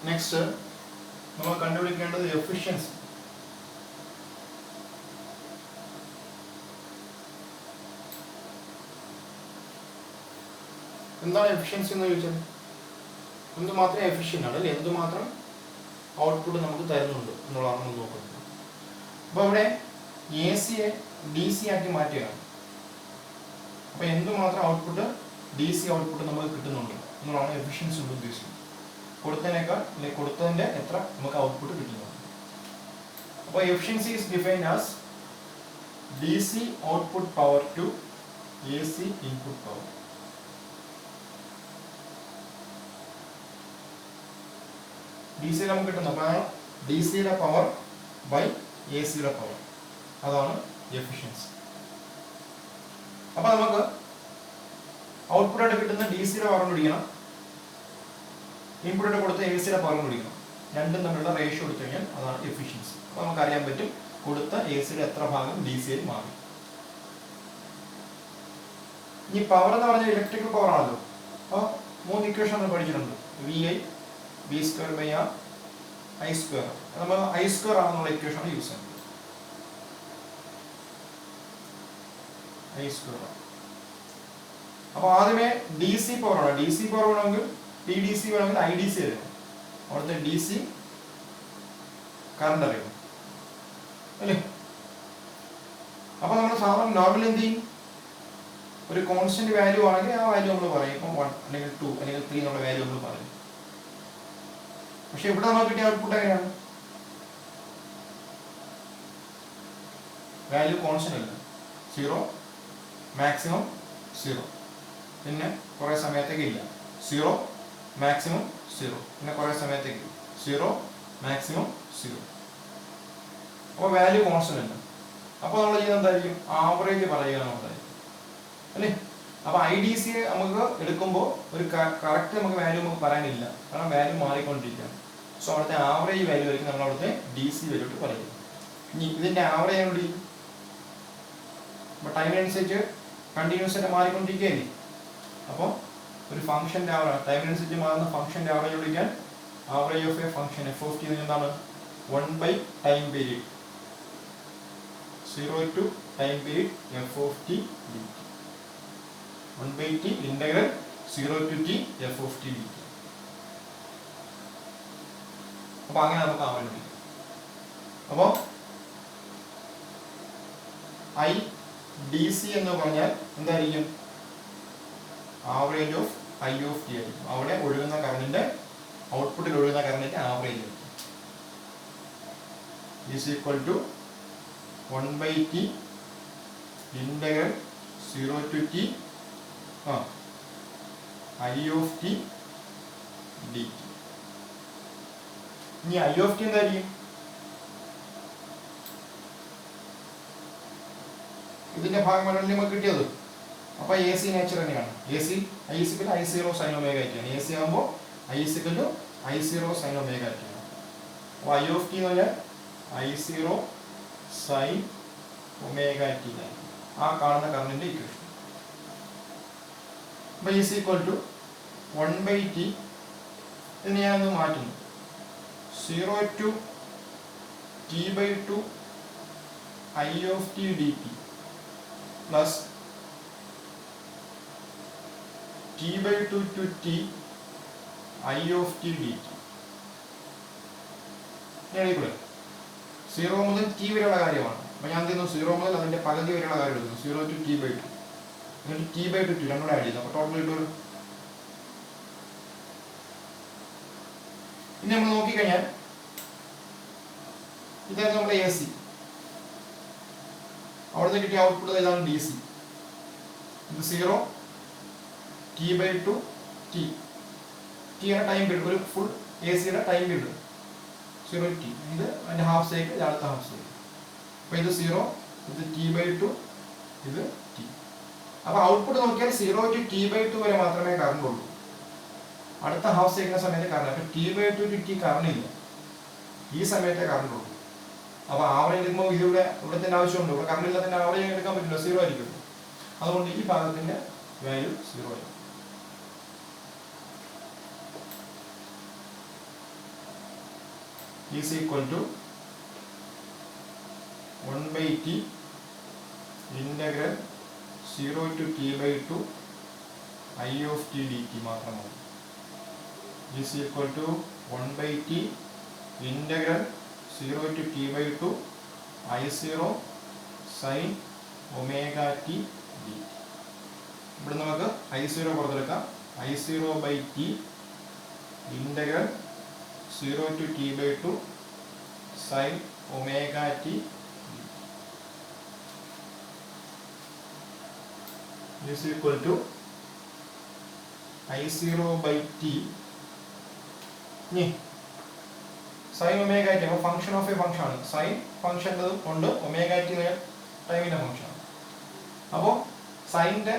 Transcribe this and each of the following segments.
Next നമ്മൾ കണ്ടുപിടിക്കേണ്ടത് efficiency. എന്താണ് എഫിഷ്യൻസി എന്ന് ചോദിച്ചാൽ എന്തുമാത്രം എഫിഷ്യൻ്റ് ആണ് അല്ലെ, എന്തുമാത്രം ഔട്ട്പുട്ട് നമുക്ക് തരുന്നുണ്ട് എന്നുള്ളതാണ് നമ്മൾ നോക്കുന്നത്. അപ്പോൾ ഇവിടെ എ സിയെ ഡി സി ആക്കി മാറ്റുകയാണ്. അപ്പോൾ എന്തുമാത്രം ഔട്ട്പുട്ട് ഡി സി ഔട്ട്പുട്ട് നമുക്ക് കിട്ടുന്നുണ്ട് എന്നുള്ളതാണ് എഫിഷ്യൻസി കൊണ്ട് ഉദ്ദേശിക്കുന്നത്. കൊടുത്തതിനേക്കാൾ അല്ലെങ്കിൽ കൊടുത്തതിൻ്റെ എത്ര നമുക്ക് ഔട്ട്പുട്ട് കിട്ടുന്നുണ്ട്. അപ്പോൾ efficiency is defined as D C output power to A C input power. D സിയിൽ നമുക്ക് കിട്ടുന്നത് അപ്പോൾ ഡി സിയുടെ പവർ ബൈ എ സിയുടെ പവർ, അതാണ് എഫിഷ്യൻസി. അപ്പോൾ നമുക്ക് ഔട്ട്പുട്ടായിട്ട് കിട്ടുന്ന ഡി സിയുടെ പവർ പിടിക്കണം, ഇൻപുട്ടായിട്ട് കൊടുത്ത എ സിയുടെ പവർ പിടിക്കണം. രണ്ടും തമ്മിലുള്ള റേഷ്യോ എടുത്തു കഴിഞ്ഞാൽ അതാണ് എഫിഷ്യൻസി. അപ്പോൾ നമുക്ക് അറിയാൻ പറ്റും കൊടുത്ത എ സിയുടെ എത്ര ഭാഗം ഡി സിയിൽ മാറി. ഇനി പവർ എന്ന് പറഞ്ഞാൽ ഇലക്ട്രിക്കൽ പവർ ആണല്ലോ. അപ്പോൾ 3 ഇക്വേഷൻ നമ്മൾ പഠിച്ചിട്ടുണ്ട്. VI V² by R I². നമ്മൾ I² ആണെന്നുള്ള ഇക്വേഷനാണ് യൂസ് ചെയ്യുന്നത്. I². അപ്പോൾ ആദ്യമേ ഡി സി പവർ ആണ്. ഡി സി പവർ വേണമെങ്കിൽ TDC വേണമെങ്കിൽ IDC അറിയണം. അവിടുത്തെ ഡി സി കറണ്ട് അറിയണം അല്ലേ. അപ്പോൾ നമ്മൾ സാധാരണ നോർമൽ എന്ത് ചെയ്യും, ഒരു കോൺസ്റ്റന്റ് വാല്യൂ ആണെങ്കിൽ ആ വാല്യൂ നമ്മൾ പറയും. ഇപ്പം 1 അല്ലെങ്കിൽ 2 അല്ലെങ്കിൽ 3 എന്നുള്ള വാല്യൂ നമ്മൾ പറയും. പക്ഷെ ഇവിടെ നമുക്ക് കിട്ടിയ ഔട്ട്പുട്ട് എങ്ങനെയാണ്, വാല്യൂ കോൺസ്റ്റന്റ് അല്ല. 0 മാക്സിമം 0, പിന്നെ കുറേ സമയത്തേക്ക് ഇല്ല. 0 മാക്സിമം 0, പിന്നെ കുറേ സമയത്തേക്ക് 0 മാക്സിമം 0. അപ്പോൾ വാല്യൂ കോൺസ്റ്റന്റ് അല്ല. അപ്പോൾ നമ്മൾ ചെയ്യുന്നത് എന്തായിരിക്കും, ആവറേജ് പറയുക എന്നുള്ളതായിരിക്കും അല്ലേ. അപ്പോൾ IDC നമുക്ക് എടുക്കുമ്പോൾ ഒരു കറക്റ്റ് നമുക്ക് വാല്യൂ നമുക്ക് പറയാനില്ല, കാരണം വാല്യൂ മാറിക്കൊണ്ടിരിക്കുകയാണ്. സോ അവിടുത്തെ ആവറേജ് വാല്യൂ ആയിരിക്കും നമ്മൾ അവിടുത്തെ DC വാല്യൂ ഇട്ട് പറയുക. ഇനി ഇതിൻ്റെ ആവറേജ് ആണ് വിളിക്കും. അപ്പോൾ ടൈമിനനുസരിച്ച് കണ്ടിന്യൂസ് ആയിട്ട് മാറിക്കൊണ്ടിരിക്കുകയല്ലേ. അപ്പോൾ ഒരു ഫംഗ്ഷൻ്റെ ആവറേജ് ടൈമിനനുസരിച്ച് മാറുന്ന ഫംഗ്ഷൻ്റെ ആവറേജ് വിളിക്കാൻ average of a function f(t) എന്താണ്, 1 time period 0 to time period f(t) dt. 1/t integral 0 to t f(t) dt. അപ്പോൾ അങ്ങനെ നമുക്ക് ആവറേജ് വിളിക്കാം. അപ്പോൾ IDC എന്ന് പറഞ്ഞാൽ എന്തായിരിക്കും, ആവറേജ് ഓഫ് I(t) ആയിരിക്കും. അവിടെ ഒഴുകുന്ന കറണ്ടിന്റെ ഔട്ട്പുട്ടിൽ ഒഴുകുന്ന കറണ്ടിന്റെ ആവറേജ് ആയിരിക്കും. Is equal to 1/t integral 0 to t I(t) dt. ഇനി I(t) എന്തായിരിക്കും, ഇതിന്റെ ഭാഗമാണ് നമുക്ക് കിട്ടിയത്. അപ്പോൾ AC നേച്ചർ തന്നെയാണ്. I = I0 sin ωt ആണ്. AC ആകുമ്പോൾ I = I0 sin ωt ആണ്. അപ്പോൾ I(t) എന്ന് പറഞ്ഞാൽ I0 sin ωt ആ കാണുന്ന കറണ്ടിന്റെ ഇക്വേഷൻ. അപ്പോൾ ഈസ് ഈക്വൽ ടു 1/t എന്ന് ഞാനൊന്ന് മാറ്റുന്നു. 0 to t/2 I(t) dt plus t/2 to t I(t) dt. ഞാനിവിടെ 0 മുതൽ t വരെയുള്ള കാര്യമാണ്. അപ്പോൾ ഞാൻ എന്ത് ചെയ്യുന്നു, 0 മുതൽ അതിൻ്റെ പകുതി വരെയുള്ള കാര്യം എടുക്കുന്നു. 0 to t/2 എന്നിട്ട് t/2 രണ്ടും കൂടെ ആഡ് ചെയ്യുന്നു. അപ്പോൾ ടോട്ടൽ കിട്ടും. ഇനി നമ്മൾ നോക്കിക്കഴിഞ്ഞാൽ ഇതായിരുന്നു നമ്മുടെ AC. അവിടുന്ന് കിട്ടിയ ഔട്ട്പുട്ട് ഇതാണ് DC. ഇത് 0 t/2 t യുടെ ടൈം പീരീഡ്, ഒരു ഫുൾ ACയുടെ ടൈം പീരീഡ് 0 t. ഇത് അതിൻ്റെ ഹാഫ് സൈക്കിൾ, അടുത്ത ഹാഫ് സൈക്കിൾ. അപ്പോൾ ഇത് 0, ഇത് t/2, ഇത് t. അപ്പോൾ ഔട്ട്പുട്ട് നോക്കിയാൽ 0 to t/2 വരെ മാത്രമേ കറണ്ട് ഉള്ളൂ. അടുത്ത ഹാഫ് സൈക്കിളിന്റെ സമയത്ത് കറണ്ട്, അപ്പോൾ t/2 to t കറണ്ട് ഇല്ല, ഈ സമയത്തെ കറണ്ട് ഉള്ളൂ. അപ്പോൾ ആവറേജ് എടുക്കുമ്പോൾ ഇതിവിടെ തന്നെ ആവശ്യമുണ്ട്. ഇവിടെ കറണ്ട് ഇല്ലാത്തതിൻ്റെ ആവറേജ് എടുക്കാൻ പറ്റില്ല, 0 ആയിരിക്കും. അതുകൊണ്ട് ഈ ഭാഗത്തിന്റെ വാല്യൂ 0 ആയിരിക്കും. Is equal to 1/t integral 0 to t/2 I of t dt മാത്രമാണ്. ഈസ് equal to 1/t integral 0 to t/2 I0 sin omega T D. ഇവിടെ നമുക്ക് I0 പുറത്തെടുക്കാം. I0/t integral 0 to t/2 sin omega T is equal to I0/t sin omega T. അപ്പോൾ function of a function ആണ്. Sine ഫംഗ്ഷൻ്റെ കൊണ്ട് omega T ടൈമിൻ്റെ function ആണ്. അപ്പോൾ സൈനിൻ്റെ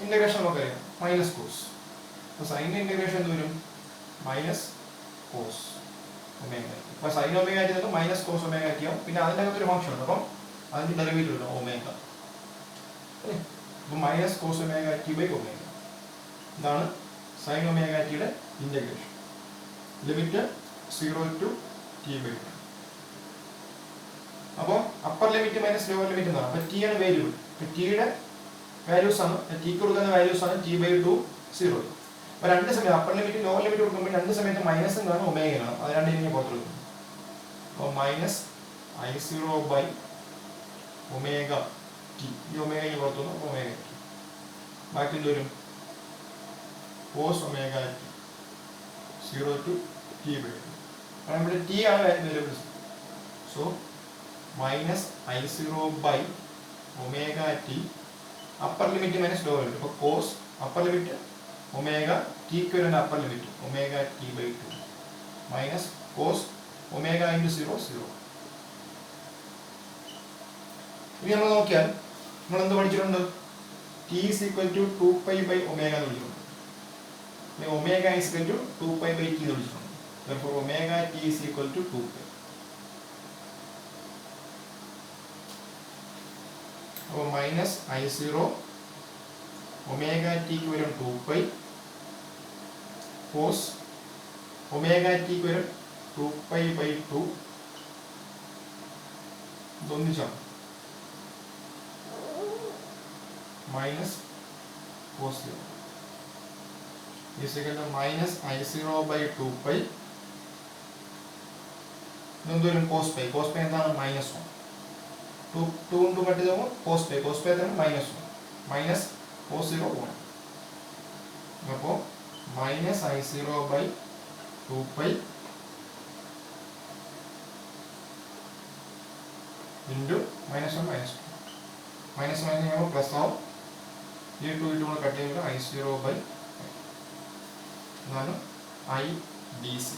ഇൻ്റഗ്രേഷൻ നമുക്കറിയാം മൈനസ് കോസ്. അപ്പോൾ സൈനിൻ്റെ ഇൻ്റഗ്രേഷൻ എന്ത് വരും? Minus cos omega T. അപ്പോൾ സൈൻ ഒമേഗ ടി എന്നത് മൈനസ് കോസ് ഒമേഗ ടി ആവും. പിന്നെ അതിൻ്റെ അകത്തൊരു ഫംഗ്ഷൻ ഉണ്ട്. അപ്പം അതിൻ്റെ ഡെറിവേറ്റീവ് ഉണ്ട് ഒമേഗ. അപ്പോൾ minus cos omega T by omega. ഇതാണ് സൈൻ ഒമേഗ ടിയുടെ ഇൻ്റഗ്രേഷൻ. Limit 0 to t/2. അപ്പോൾ upper limit minus lower limit എന്നാണ്. അപ്പോൾ ടി ആണ് വേരിയബിൾ. അപ്പോൾ ടിയുടെ വാല്യൂസ് ആണ്, ടിക്ക് കൊടുക്കുന്ന വാല്യൂസ് ആണ് t/2 0. അപ്പോൾ രണ്ട് സമയത്ത് അപ്പർ ലിമിറ്റ് ലോവർ ലിമിറ്റ് കൊടുക്കുമ്പോൾ രണ്ട് സമയത്ത് മൈനസും കാണും ഒമേഗ കാണും. അത് രണ്ട് ഇങ്ങനെ പുറത്ത് കൊടുക്കും. അപ്പോൾ മൈനസ് I0/ഒമേഗ ടി. ഈ ഒമേഗ ഇങ്ങനെ പുറത്തു വന്നു. ഒമേഗ ടി ബാക്കി എന്ത് വരും? Cos omega T 0 to t/2. കാരണം ഇവിടെ ടി ആണ് വേരിയബിൾസ്. സോ മൈനസ് I0/ഒമേഗ T upper limit minus lower limit. അപ്പോൾ കോസ് അപ്പർ ലിമിറ്റ് ഒമേഗ ടിക്ക് വരുന്ന upper limit omega t/2 minus cos omega into 0 0. ഇനി നമ്മൾ നോക്കിയാൽ നമ്മൾ എന്ത് പഠിച്ചിട്ടുണ്ട്? ടി ഈസ് ഈക്വൽ ടു 2π/ω എന്ന് വിളിച്ചിട്ടുണ്ട്. Omega is equal to 2π/t എന്ന് വിളിച്ചിട്ടുണ്ട്. Therefore, omega t is equal to 2π. അപ്പോൾ മൈനസ് I0 ഒമേഗ ടിക്ക് വരും 2π കോസ് ഒമേഗ ടിക്ക് വരും 2π/2 ഇതൊന്നിച്ചാണ് minus cos 0 is equal to minus I0/2π. ഇതെന്തോരും കോസ് പൈ. കോസ് പൈ എന്താണ്? -1. 2 കൊണ്ട് കട്ട് ചെയ്യുമ്പോൾ കോസ് പൈ. കോസ് പൈ എന്താണ്? -1 മൈനസ് കോസ് 0 1. അപ്പോൾ മൈനസ് I0/2π ഇൻറ്റു -1 -2. മൈനസ് ചെയ്യുമ്പോൾ പ്ലസ് ആവും. ഈ 2 കൊണ്ട് കട്ട് ചെയ്യുമ്പോൾ I0/, എന്നാണ് IDC.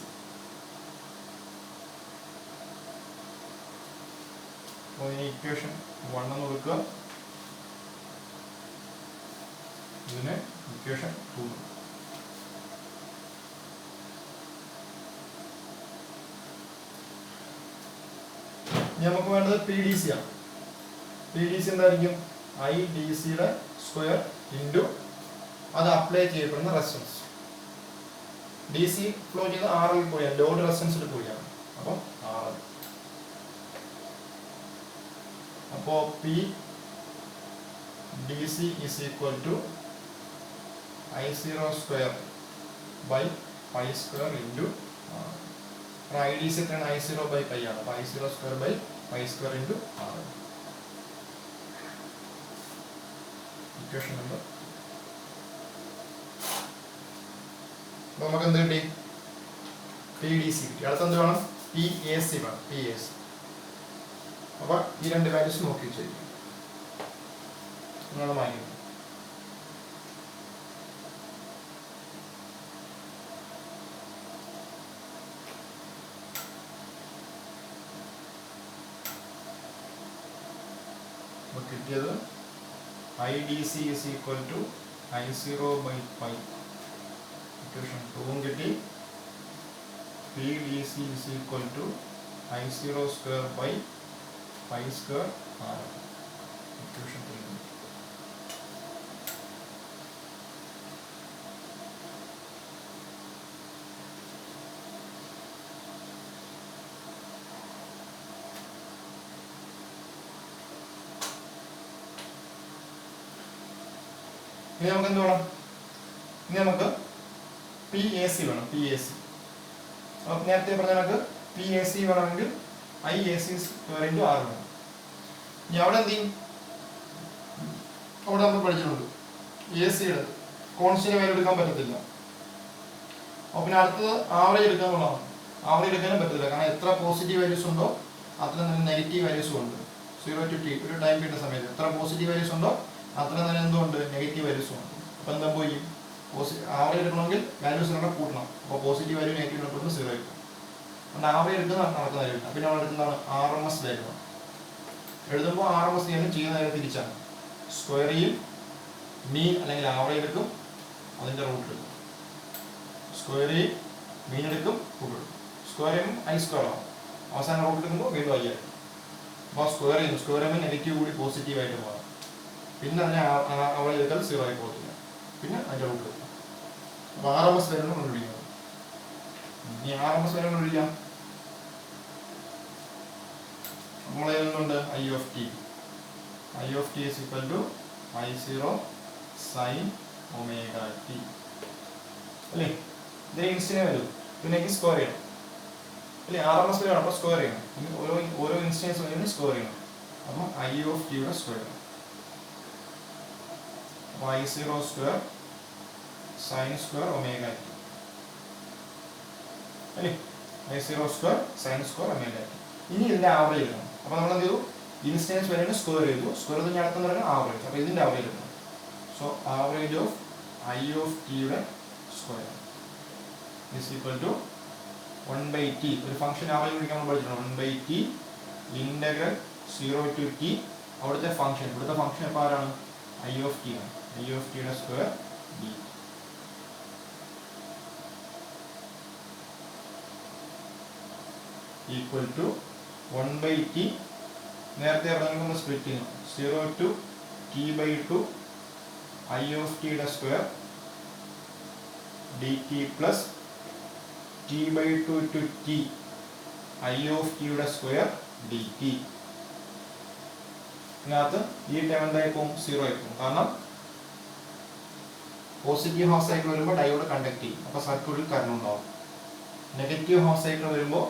അപ്പോൾ ഇതിന് ഇക്വേഷൻ 1 എന്ന് കൊടുക്കുക. ഇതിന് ഇക്വേഷൻ 2. ഇനി നമുക്ക് വേണ്ടത് PDC ആണ്. PDC എന്തായിരിക്കും? IDCയുടെ സ്ക്വയർ ഇൻറ്റു അത് അപ്ലൈ ചെയ്യപ്പെടുന്ന റെസിസ്റ്റൻസ്. DC ഫ്ലോ ചെയ്യുന്ന RL കൂടിയാണ്, ലോഡ് റെസിസ്റ്റൻസിൽ കൂടിയാണ്. അപ്പോൾ RL. അപ്പോൾ PDC is equal to I0² into IDC എത്രയാണ്? I0/π ആണ്. അപ്പോൾ I0²/π² into RL. Equation number. അപ്പോൾ നമുക്ക് എന്ത് കിട്ടി? PDC കിട്ടി. അടുത്ത എന്ത് വേണം? PAC വേണം. PAC. അപ്പോൾ ഈ രണ്ട് വാല്യൂസ് നോക്കി വെച്ചിരിക്കും. നിങ്ങളുടെ മൈൻഡ് കിട്ടിയത് IDC is equal to I0/π. Equation 2 കിട്ടി. PDC is equal to I0²/π² RL. Equation 3. ഇനി നമുക്ക് എന്ത് വേണം? ഇനി നമുക്ക് PAC വേണം. PAC. അപ്പോൾ നേരത്തെ പറഞ്ഞ നമുക്ക് PAC വേണമെങ്കിൽ IAC സ്ക്വയർ ഇൻറ്റു R വേണം. ഇനി അവിടെ എന്ത് ചെയ്യും? അവിടെ നമ്മൾ പഠിച്ചിട്ടുണ്ട് AC-യുടെ കോൺസ്റ്റന്റ് വാല്യൂ എടുക്കാൻ പറ്റത്തില്ല. അപ്പോൾ പിന്നെ അടുത്തത് ആവറേജ് എടുക്കുക എന്നുള്ളതാണ്. ആവറേജ് എടുക്കാനും പറ്റത്തില്ല, കാരണം എത്ര പോസിറ്റീവ് വാല്യൂസ് ഉണ്ടോ അത്ര തന്നെ നെഗറ്റീവ് വാല്യൂസും ഉണ്ട്. 0 to t ഒരു ടൈം പീരിയഡ് സമയത്ത് എത്ര പോസിറ്റീവ് വാല്യൂസ് ഉണ്ടോ അത്ര തന്നെ എന്തുകൊണ്ട് നെഗറ്റീവ് വാല്യൂസും ഉണ്ട്. അപ്പോൾ എന്താ പോയി ആവറേജ് എടുക്കണമെങ്കിൽ വാല്യൂസ് എല്ലാം കൂട്ടണം. അപ്പോൾ പോസിറ്റീവ് വാല്യൂ നെഗറ്റീവ് വാല്യൂ 0 ആയിരിക്കും. അതുകൊണ്ട് ആവറേജ് എടുക്കുന്ന നടക്കുന്ന കാര്യമില്ല. പിന്നെ നമ്മൾ എടുക്കുന്നതാണ് RMS വാല്യൂ. എഴുതുമ്പോൾ RMS ചെയ്യുന്ന കാര്യം തിരിച്ചാണ്. സ്ക്വയർ ചെയ്യും, മീൻ അല്ലെങ്കിൽ ആവറേജ് എടുക്കും, അതിൻ്റെ റൂട്ട് എടുക്കും. സ്ക്വയർ ചെയ്യും, മീൻ എടുക്കും, റൂട്ട് എടുക്കും. സ്ക്വയർ ചെയ്യുമ്പോൾ I സ്ക്വയർ ആവും. അവസാനം റൂട്ട് എടുക്കുമ്പോൾ വീണ്ടും I ആയിരിക്കും. അപ്പോൾ സ്ക്വയർ ചെയ്യുന്നു, സ്ക്വയർ ചെയ്യുമ്പോൾ നെഗറ്റീവ് കൂടി പോസിറ്റീവ് ആയിട്ട് പോകാം. പിന്നെ അതിനെ ആവറേജ് എടുത്താൽ 0 ആയി പോകത്തില്ല. പിന്നെ അതിൻ്റെ റൂട്ട് എടുക്കും. അപ്പോൾ RMS വാല്യൂ കണ്ടുപിടിക്കുന്നത്. ഇനി RMS വാല്യൂ കണ്ടുപിടിക്കാം. നമ്മൾ എഴുതുന്നുണ്ട് I of t. I of t is equal to I0 sin omega t. അല്ലേ? ഇതിന് ഇൻസ്റ്റന്റ് വരും. പിന്നെ സ്ക്വയർ ചെയ്യണം അല്ലേ? RMS വാല്യൂ ആണ്, അപ്പോൾ സ്ക്വയർ ചെയ്യണം. ഓരോ ഇൻസ്റ്റൻസ് വാല്യൂവിന് സ്ക്വയർ ചെയ്യണം. അപ്പോൾ I of t യുടെ സ്ക്വയർ ചെയ്യണം. അപ്പോൾ I0 square sin square omega t അല്ലേ? I0 square sin square omega t. ഇനി ഇതിന്റെ ആവറേജ് എടുക്കണം. അപ്പോൾ നമ്മൾ എന്ത് ചെയ്തു? ഇൻസ്റ്റൻസ് വാല്യൂവിന് സ്ക്വയർ ചെയ്തു. സ്ക്വയർ ചെയ്ത് അടുത്തെന്ന് പറയുന്നത് ആവറേജ്. അപ്പോൾ ഇതിന്റെ ആവറേജ് എടുക്കണം. So average of I of t യുടെ square is equal to 1/t. ഒരു ഫംഗ്ഷൻ ആവറേജ് വിളിക്കാൻ നമ്മൾ പഠിച്ചിട്ടുണ്ട്. 1/t integral 0 to t. അവിടുത്തെ ഫംഗ്ഷൻ, ഇവിടുത്തെ ഫംഗ്ഷൻ ഇപ്പോൾ ആരാണ്? I of t ആണ്. I of t യുടെ square d equal to 1/t. നേരത്തെ പറഞ്ഞ സ്പ്ലിറ്റ് ചെയ്യുന്നു. 0 to t/2 I of t യുടെ square dt plus t/2 to t I of t യുടെ സ്ക്വയർ dt. ഇതിനകത്ത് ഈ ടേം എന്തായി പോകും? 0 ആയി പോകും. കാരണം പോസിറ്റീവ് ഹാഫ് സൈക്കിൾ വരുമ്പോൾ ഡയോഡ് കണ്ടക്ട് ചെയ്യും. അപ്പോൾ സർക്യൂട്ടിൽ കറണ്ട് ഉണ്ടാവും. നെഗറ്റീവ് ഹാഫ് സൈക്കിൾ വരുമ്പോൾ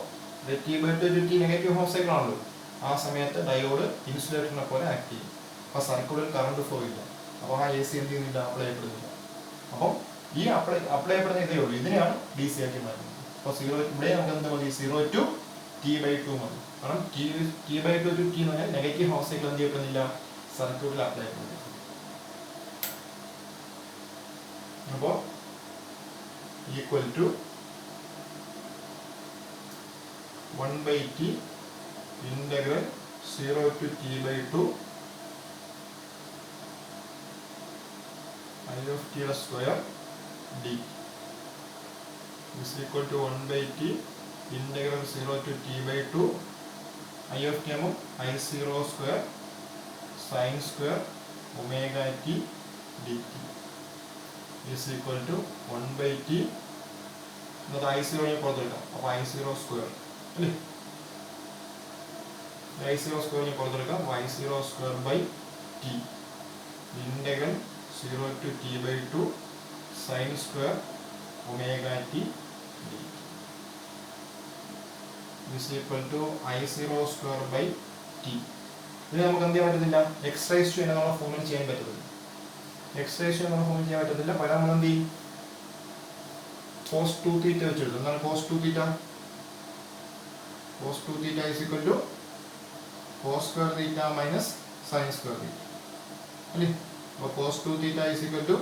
t/2 to t negative half cycle ആണല്ലോ. ആ സമയത്ത് ഡയോഡ് ഇൻസുലേറ്ററിനെ പോലെ ആക്ട് ചെയ്യും. അപ്പോൾ സർക്യൂട്ടിൽ കറണ്ട് ഫ്ലോ ഇല്ല. അപ്പോൾ ആ AC എന്ത് ചെയ്യുന്നില്ല? അപ്ലൈ ചെയ്യപ്പെടുന്നില്ല. അപ്പോൾ ഈ അപ്ലൈ ചെയ്യപ്പെടുന്ന ഇതേ ഉള്ളൂ. ഇതിനെയാണ് DC ആക്കി മാറ്റുന്നത്. അപ്പോൾ 0 ഇവിടെ നമുക്ക് എന്താ മതി? 0 to t/2 മതി. കാരണം t/2 to t എന്ന് പറഞ്ഞാൽ നെഗറ്റീവ് ഹാഫ് സൈക്കിൾ എന്ത് ചെയ്യപ്പെടുന്നില്ല? സർക്യൂട്ടിൽ അപ്ലൈ ചെയ്യപ്പെടുന്നില്ല. അപ്പോൾ equal to 1/t integral 0 to t/2 I of t യുടെ square d is equal to 1/t integral 0 to t/2 I of t ആകുമ്പോൾ I0 square sin square omega t dt is equal to 1/t. എന്നിട്ട് I0 പുറത്തെടുക്കാം. അപ്പോൾ I0 square അല്ലേ? I0 square പുറത്തെടുക്കാം. I0 square by t integral 0 to t/2 sin square omega t dt is equal to I0 square by t. ഇത് നമുക്ക് എന്ത് ചെയ്യാൻ പറ്റത്തില്ല? x raised to എന്നുള്ള ഫോമിൽ ചെയ്യാൻ പറ്റത്തില്ല. x raised to എന്നുള്ള ഫോമിൽ ചെയ്യാൻ പറ്റത്തില്ല. പകരം നമ്മൾ എന്ത് ചെയ്യും? cos 2θ വെച്ചെടുത്തു. എന്താണ് cos 2θ? cos 2θ is equal to cos square theta minus sin square theta അല്ലേ? അപ്പോൾ cos 2θ is equal to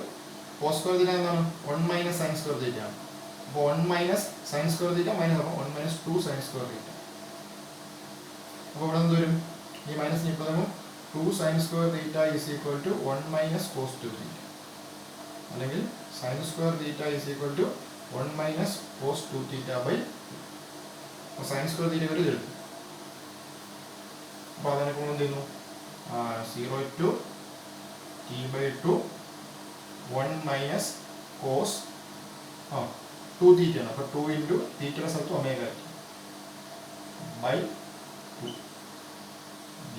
cos square theta എന്താണ്? 1 minus sin square theta ആണ്. അപ്പോൾ 1 minus sin square theta minus അപ്പോൾ 1 minus 2 sin square theta. അപ്പോൾ ഇവിടെ എന്ത് വരും? ഈ മൈനസ് ഇപ്പോൾ നമ്മൾ 2 sin square theta is equal to 1 minus cos 2 theta അല്ലെങ്കിൽ sin square theta is equal to 1 minus cos 2 theta by sin square theta ഒരു ഇതെടുക്കും. അപ്പോൾ അതിനെപ്പോൾ എന്ത് ചെയ്യുന്നു? 0 to t/2 1 minus cos 2 theta ആണ്. അപ്പോൾ 2 into theta സ്ഥലത്ത് omega t by 2 dt.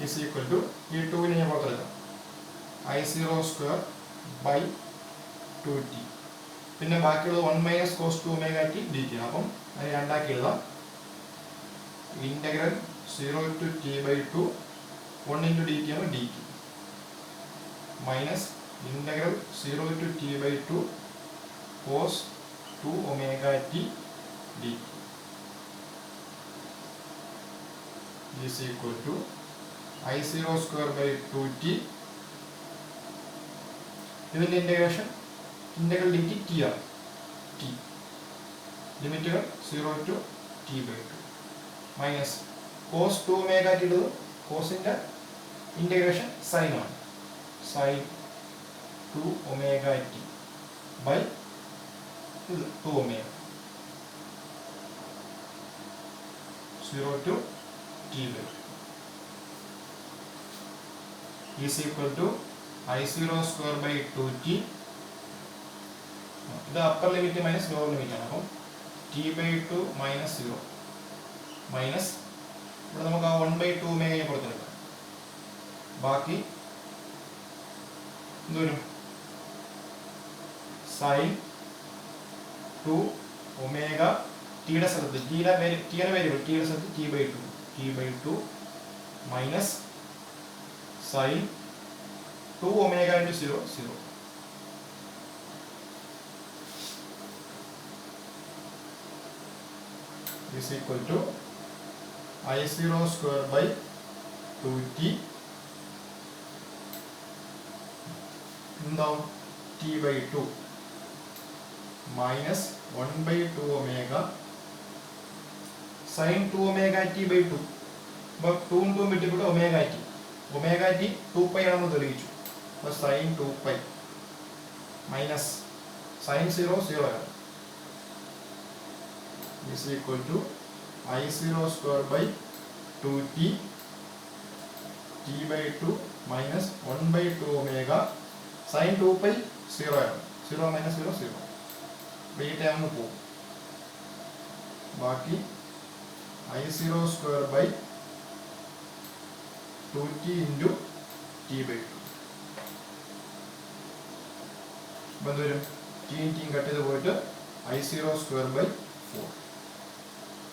Is equal to ഈ 2 ഞാൻ പുറത്തെടുക്കാം I0 സ്ക്വയർ ബൈ 2t. പിന്നെ ബാക്കിയുള്ളത് 1 minus cos 2 omega T D T. അപ്പം അത് രണ്ടാക്കി എഴുതാം. Integral 0 to T by 2 1 into D T ആണ് D T minus integral 0 to T by 2 cos 2 omega T D T is equal to I0 square by 2t. ഇതിന്റെ integration integral dt t ആണ്. t ലിമിറ്റുകൾ 0 to t by 2 minus cos 2 omega T ഉള്ളത് കോസിന്റെ integration sign ആണ്. Sine 2 omega T by 2 omega 0 to t by 2 is equal to I0 square by 2t. ഇത് upper limit minus lower limit ആണ്. അപ്പം t by 2 minus 0 minus ഇവിടെ നമുക്ക് ആ 1/2 ഒമേഗയെ പുറത്തെടുക്കാം. ബാക്കി എന്തൊരു സൈൻ 2 ഒമേഗ ടിയുടെ സ്ഥലത്ത് ടിയുടെ വേരിയബിൾ ടിയുടെ സ്ഥലത്ത് t by 2 minus sign 2 omega into 0 is equal to I0 square by 2t എന്താവും t by 2 മൈനസ് 1/2 omega sine 2 omega T by 2. അപ്പോൾ 2 ഉം 2 വിട്ടിട്ട് ഒമേഗ ടി 2π ആണെന്ന് തെളിയിച്ചു. അപ്പോൾ സൈൻ 2π മൈനസ് സൈൻ 0 ആണ്. is equal to I0 square by 2t t by 2 minus 1/2 omega sin 2π 0 ആണ്. 0 minus 0 0. അപ്പോൾ ഈ ടേം പോകും. ബാക്കി I0 square by 2t into t by 2. അപ്പോൾ എന്ത് വരും? t കട്ട് ചെയ്ത് പോയിട്ട് I0 square by 4.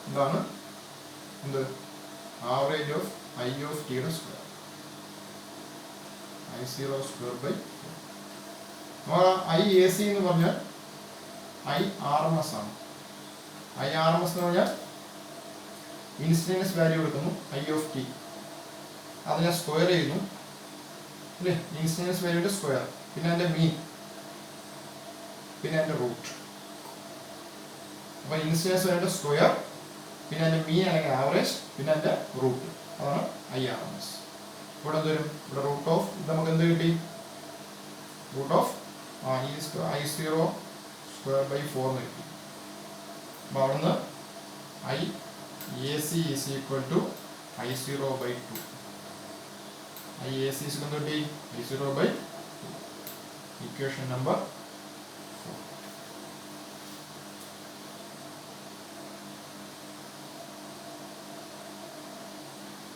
ഇതാണ് എന്ത് ആവറേജ് ഓഫ് I ഓഫ് ടിയുടെ square I0 square by 4. IAC എന്ന് പറഞ്ഞാൽ IRMS ആണ്. IRMS എന്ന് പറഞ്ഞാൽ ഇൻസ്റ്റന്റേനിയസ് വാല്യൂ എടുക്കുന്നു I ഓഫ് ടി, അതിനെ സ്ക്വയർ ചെയ്യുന്നു അല്ലേ? ഇൻസ്റ്റന്റേനിയസ് വാല്യൂയുടെ സ്ക്വയർ, പിന്നെ അതിന്റെ മീൻ, പിന്നെ അതിന്റെ റൂട്ട്. അപ്പോൾ ഇൻസ്റ്റന്റേനിയസ് വാല്യൂയുടെ സ്ക്വയർ, പിന്നെ അതിന്റെ മീൻ അല്ലെങ്കിൽ ആവറേജ്, പിന്നെ അതിന്റെ റൂട്ട്, അതാണ് IRMS. ഇവിടെ എന്ത് വരും? ഇവിടെ റൂട്ട് ഓഫ് നമുക്ക് എന്ത് കിട്ടി? Root of I0 square by 4 എന്ന് കിട്ടി. അപ്പോൾ അവിടുന്ന് IAC is equal to I0 by 2. IAC is equal to I0 by 2. Equation number 4.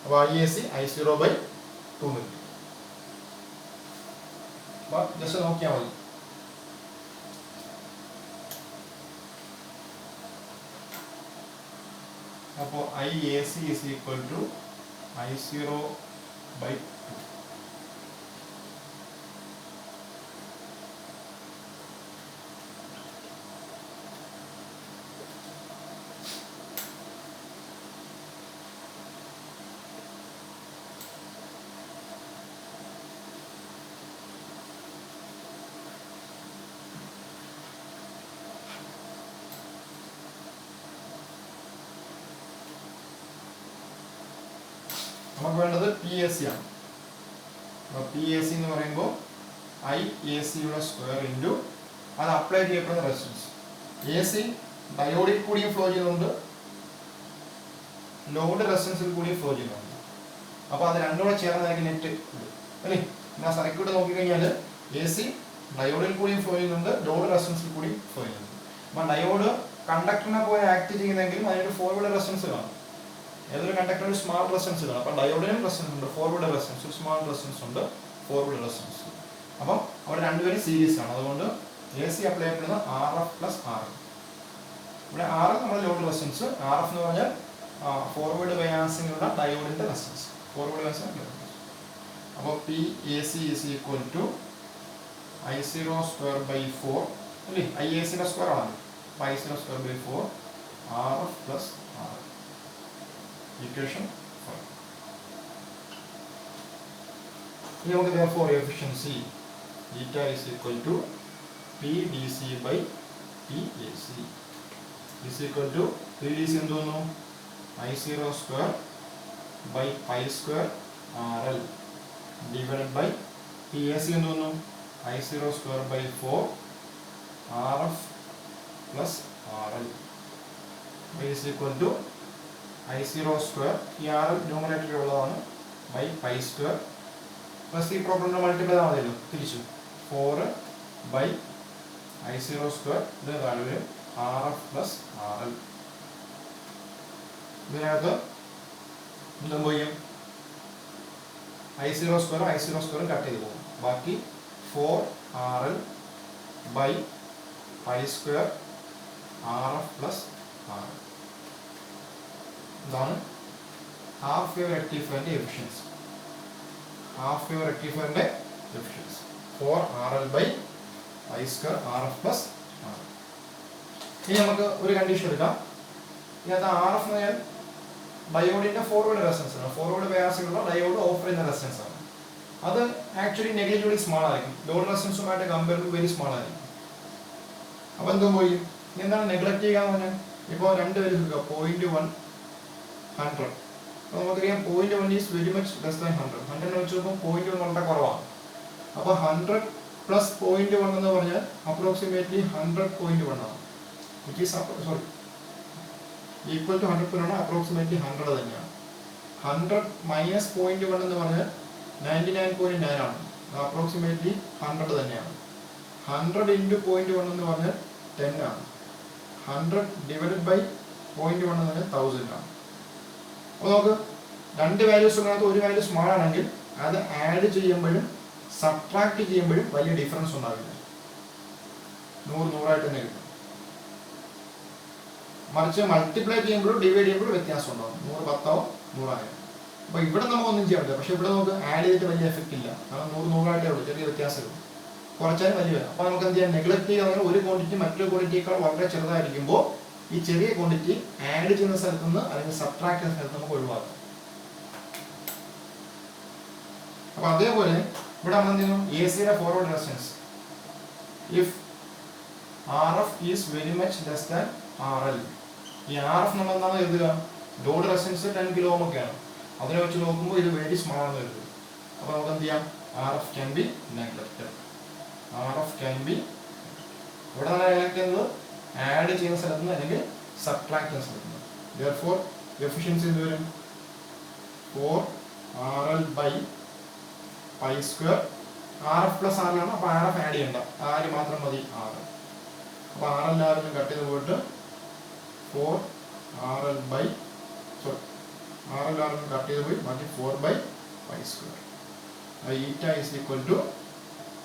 അപ്പോൾ IAC I0 by 2 കിട്ടി. അപ്പോൾ ജസ്റ്റ് നോക്കിയാൽ മതി. അപ്പോൾ IAC is equal to I0 by 2. നമുക്ക് വേണ്ടത് PAC ആണ്. അപ്പോൾ PAC എന്ന് പറയുമ്പോൾ IACയുടെ സ്ക്വയർ ഇൻറ്റു അത് അപ്ലൈ ചെയ്യപ്പെടുന്ന റെസിസ്റ്റൻസ്. AC ഡയോഡിൽ കൂടിയും ഫ്ലോ ചെയ്യുന്നുണ്ട്, ലോഡ് റെസിസ്റ്റൻസിൽ കൂടിയും ഫ്ലോ ചെയ്യുന്നുണ്ട്. അപ്പോൾ അത് രണ്ടും കൂടെ ചേർന്നായിരിക്കും നെറ്റ് അല്ലേ? ആ സർക്യൂട്ട് നോക്കിക്കഴിഞ്ഞാൽ AC ഡയോഡിൽ കൂടിയും ഫ്ലോ ചെയ്യുന്നുണ്ട്, ലോഡ് റെസിസ്റ്റൻസിൽ കൂടിയും ഫ്ലോ ചെയ്യുന്നുണ്ട്. അപ്പോൾ ഡയോഡ് കണ്ടക്ടറിനെ പോലെ ആക്ട് ചെയ്യുന്നെങ്കിലും അതിനൊരു ഫോർവേഡ് റെസിസ്റ്റൻസ് കാണും ഏതൊരു കണ്ടക്ടർ ഒരു സ്മാൾ റെസിസ്റ്റൻസ് ഇതാണ്. അപ്പം ഡയോഡിനും റെസിസ്റ്റൻസ് ഉണ്ട്, ഫോർവേഡ് റെസിസ്റ്റൻസ്, സ്മാൾ റെസിസ്റ്റൻസ് ഉണ്ട്, ഫോർവേഡ് റെസിസ്റ്റൻസ്. അപ്പം അവിടെ രണ്ടുപേരും സീരീസ് ആണ്. അതുകൊണ്ട് എ സി അപ്ലൈ ചെയ്യപ്പെടുന്നത് R F plus R L. ഇവിടെ ആർ നമ്മുടെ ലോഡ് റെസിസ്റ്റൻസ്, ആർ എഫ് എന്ന് പറഞ്ഞാൽ ഫോർവേഡ് ബയാസിംഗുള്ള ഡയോഡിന്റെ റെസിസ്റ്റൻസ്, ഫോർവേഡ് ബയാസിംഗ്. അപ്പോൾ P A C is equal to I0 square by 4 അല്ലേ, IAC-ന്റെ സ്ക്വയർ ആണ്. അപ്പോൾ I0 square by 4 RF plus RL. Equation 5. ഇനി നമുക്ക് therefore efficiency eta is equal to PDC by PAC is equal to PDC എന്ത് വന്നു, I0 square by pi square RL divided by PAC എന്ത് വന്നു, I0 square by 4 RF plus RL is equal to I0 square, ഈ RL ന്യൂമറേറ്ററിൽ ഉള്ളതാണ്, by pi square plus ഈ problem multiply ആവുമല്ലോ തിരിച്ചു 4 by I0 square ഇത് വാല്യൂ RF plus RL. ഇതിനകത്ത് എന്തും ചെയ്യും, I0 സ്ക്വയറും കട്ട് ചെയ്ത് പോകും. ബാക്കി 4RL by pi square RF plus RL. ഇതാണ് ഹാഫ് വേവ് റെക്ടിഫയറിന്റെ എഫിഷ്യൻസി. ഹാഫ് വേവ് റെക്ടിഫയറിന്റെ efficiency 4RL by pi square RF plus RL. ഇനി നമുക്ക് ഒരു കണ്ടീഷൻ എടുക്കാം. ഇതിനകത്ത് RF എന്ന് പറഞ്ഞാൽ ഡയോഡിന്റെ ഫോർവേഡ് റെസിസ്റ്റൻസ് ആണ്, ഫോർവേഡ് ബയാസിംഗുള്ള ഡയോഡ് ഓഫർ ചെയ്യുന്ന റെസിസ്റ്റൻസ് ആണ്. അത് ആക്ച്വലി നെഗ്ലിജിബിളി സ്മാൾ ആയിരിക്കും, ലോഡ് റെസിസ്റ്റൻസുമായിട്ട് കമ്പയർ ചെയ്യുമ്പോൾ വെരി സ്മാൾ ആയിരിക്കും. അപ്പോൾ എന്തോ പോയി എന്താണ് നെഗ്ലക്ട് ചെയ്യുക എന്ന് പറഞ്ഞാൽ, ഇപ്പോൾ രണ്ട് പേര് 0.1 100. അപ്പോൾ നമുക്കറിയാം 0.1 is very much less than 100. 100 വെച്ച് നോക്കുമ്പോൾ 0.1 വളരെ കുറവാണ്. അപ്പോൾ 100 പ്ലസ് 0.1 എന്ന് പറഞ്ഞാൽ അപ്രോക്സിമേറ്റ്ലി 100.1 ആണ്, which is sorry equal to 100.1 approximately 100 തന്നെയാണ്. 100 മൈനസ് 0.1 എന്ന് പറഞ്ഞാൽ 99.9 ആണ്, അപ്രോക്സിമേറ്റ്ലി 100 തന്നെയാണ്. 100 ഇൻറ്റു 0.1 എന്ന് പറഞ്ഞാൽ 10 ആണ്. 100 ഡിവൈഡഡ് ബൈ 0.1 എന്ന് പറഞ്ഞാൽ 1000 ആണ്. അപ്പോൾ നമുക്ക് രണ്ട് വാല്യൂസിനകത്ത് ഒരു വാല്യൂ സ്മാൾ ആണെങ്കിൽ അത് ആഡ് ചെയ്യുമ്പോഴും സബ്ട്രാക്ട് ചെയ്യുമ്പോഴും വലിയ ഡിഫറൻസ് ഉണ്ടാവില്ല, 100 തന്നെ കിട്ടും. മറിച്ച് മൾട്ടിപ്ലൈ ചെയ്യുമ്പോഴും ഡിവൈഡ് ചെയ്യുമ്പോഴും വ്യത്യാസം ഉണ്ടാവും, 100 10 100. അപ്പോൾ ഇവിടെ നമുക്കൊന്നും ചെയ്യാൻ പറ്റില്ല, പക്ഷേ ഇവിടെ നമുക്ക് ആഡ് ചെയ്തിട്ട് വലിയ എഫക്റ്റ് ഇല്ല, കാരണം 100 ഉള്ളൂ, ചെറിയ വ്യത്യാസമുള്ളൂ, കുറച്ചാലും വലിയ. അപ്പോൾ നമുക്ക് എന്ത് ചെയ്യാം, നെഗ്ലക്ട് ചെയ്യുക, ഒരു ക്വാണ്ടിറ്റി മറ്റൊരു ക്വാണ്ടിറ്റിയേക്കാൾ വളരെ ചെറുതായിരിക്കുമ്പോൾ ഈ ചെറിയ ക്വാണ്ടിറ്റി ആഡ് ചെയ്യുന്ന സ്ഥലത്ത് നിന്ന് അല്ലെങ്കിൽ സബ്ട്രാക്ട് ചെയ്യുന്ന സ്ഥലത്ത് നമുക്ക് ഒഴിവാക്കാം. അപ്പോൾ അതേപോലെ ഇവിടെ നമ്മൾ എന്ത് ചെയ്യുന്നു, എ സിയുടെ forward resistance if RF is very much less than RL. ഈ RF നമ്മൾ എന്താണ് എഴുതുക, ലോഡ് റെസിസ്റ്റൻസ് 10 കിലോ ഓം ഒക്കെയാണ്, അതിനെ വെച്ച് നോക്കുമ്പോൾ ഇത് വെരി സ്മാൾ ആണെന്ന് കരുതുക. അപ്പോൾ നമുക്ക് എന്ത് ചെയ്യാം, RF can be neglected. RF can be ഇവിടെ നമ്മൾ നെഗ്ലക്ട് ചെയ്യുന്നത് ആഡ് ചെയ്യുന്ന സ്ഥലത്ത് നിന്ന് അല്ലെങ്കിൽ സബ്ട്രാക്ട് ചെയ്യുന്ന സ്ഥലത്ത് നിന്ന്. therefore എഫിഷ്യൻസി എന്ത് വരും, 4RL by pi square RF plus RL ആണ്. അപ്പോൾ RF ആഡ് ചെയ്യണ്ട, R മാത്രം മതി, RL. അപ്പോൾ RL കട്ട് ചെയ്ത് പോയിട്ട് 4RL by RL കട്ട് ചെയ്ത് പോയി, ബാക്കി 4 by pi square. ഈറ്റ ഈസ് ഈക്വൽ ടു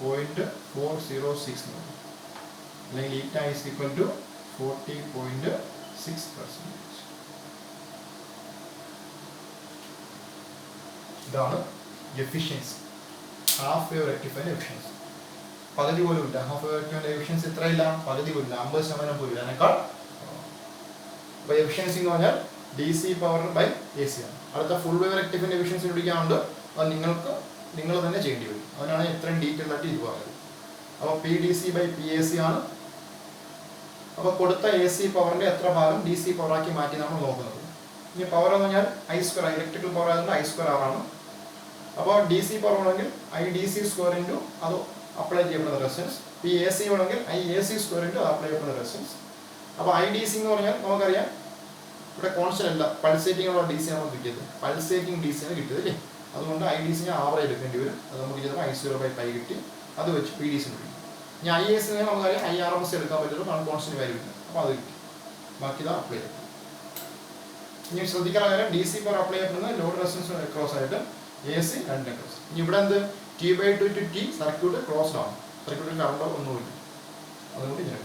0.406 അല്ലെങ്കിൽ ഈറ്റ ഈസ് ഈക്വൽ ടു 40.6%. ഇതാണ് efficiency, half wave rectifier efficiency. പകുതി പോലും ഇല്ല, ഹാഫ് വേവ് റെക്ടിഫയർ എഫിഷ്യൻസി ഇത്രയില്ല, പകുതി പോലും ഇല്ല, 50% പോലും അതിനേക്കാൾ. അപ്പോൾ എഫിഷ്യൻസി എന്ന് പറഞ്ഞാൽ DC പവർ ബൈ AC ആണ്. അടുത്ത ഫുൾ വേവ് റെക്ടിഫയർ എഫിഷ്യൻസി പിടിക്കാറുണ്ട്, അത് നിങ്ങൾ തന്നെ ചെയ്യേണ്ടി വരും, അതിനാണ് ഇത്രയും ഡീറ്റെയിൽ ആയിട്ട് ഇത് പറയുന്നത്. അപ്പോൾ PDC ബൈ PAC ആണ്. അപ്പോൾ കൊടുത്ത AC പവറിന്റെ എത്ര ഭാഗം DC പവറാക്കി മാറ്റി നമ്മൾ നോക്കുന്നത്. ഇനി പവർ എന്ന് പറഞ്ഞാൽ I², ഇലക്ട്രിക്കൽ പവർ ആയതുകൊണ്ട് I² R ആണ്. അപ്പോൾ DC പവർ ആണെങ്കിൽ IDC സ്ക്വയർ ഇൻറ്റു അത് അപ്ലൈ ചെയ്യപ്പെടുന്ന റെസിസ്റ്റൻസ്, PAC ആണെങ്കിൽ IAC സ്ക്വയർ ഇൻറ്റു അത് അപ്ലൈ ചെയ്യപ്പെടുന്ന റെസിസ്റ്റൻസ്. അപ്പോൾ IDC എന്ന് പറഞ്ഞാൽ നമുക്കറിയാം ഇവിടെ കോൺസ്റ്റന്റ് അല്ല, പൾസേറ്റിംഗ് ഉള്ള DC നമുക്ക് കിട്ടിയത്, പൾസേറ്റിംഗ് DC ആണ് കിട്ടിയത് അല്ലേ. അതുകൊണ്ട് IDC ആവറേജ് എടുക്കേണ്ടി വരും, അത് നമുക്ക് ചെയ്തപ്പോൾ I0/π കിട്ടി, അത് വെച്ച് PDC കിട്ടി. ഇനി IAC നമുക്കറിയാം IRMS എടുക്കാൻ പറ്റുള്ളൂ, കാരണം കോൺസ്റ്റന്റ് വാല്യൂ ഇല്ല, അപ്പോൾ അത് കിട്ടി, ബാക്കി ഇതാ അപ്ലൈ ചെയ്തു. ഇനി ശ്രദ്ധിക്കാനുള്ള കാര്യം DC പവർ അപ്ലൈ ചെയ്യപ്പെടുന്നത് ലോഡ് റെസിസ്റ്റൻസ് ക്രോസ് ആയിട്ട് AC രണ്ടിനെ ക്രോസ്. ഇനി ഇവിടെ എന്ത് T/2 to T circuit closed ആണ്, സർക്യൂട്ടിൽ കറണ്ട് ഒന്നുമില്ല, അതുകൊണ്ട് ഇങ്ങനെ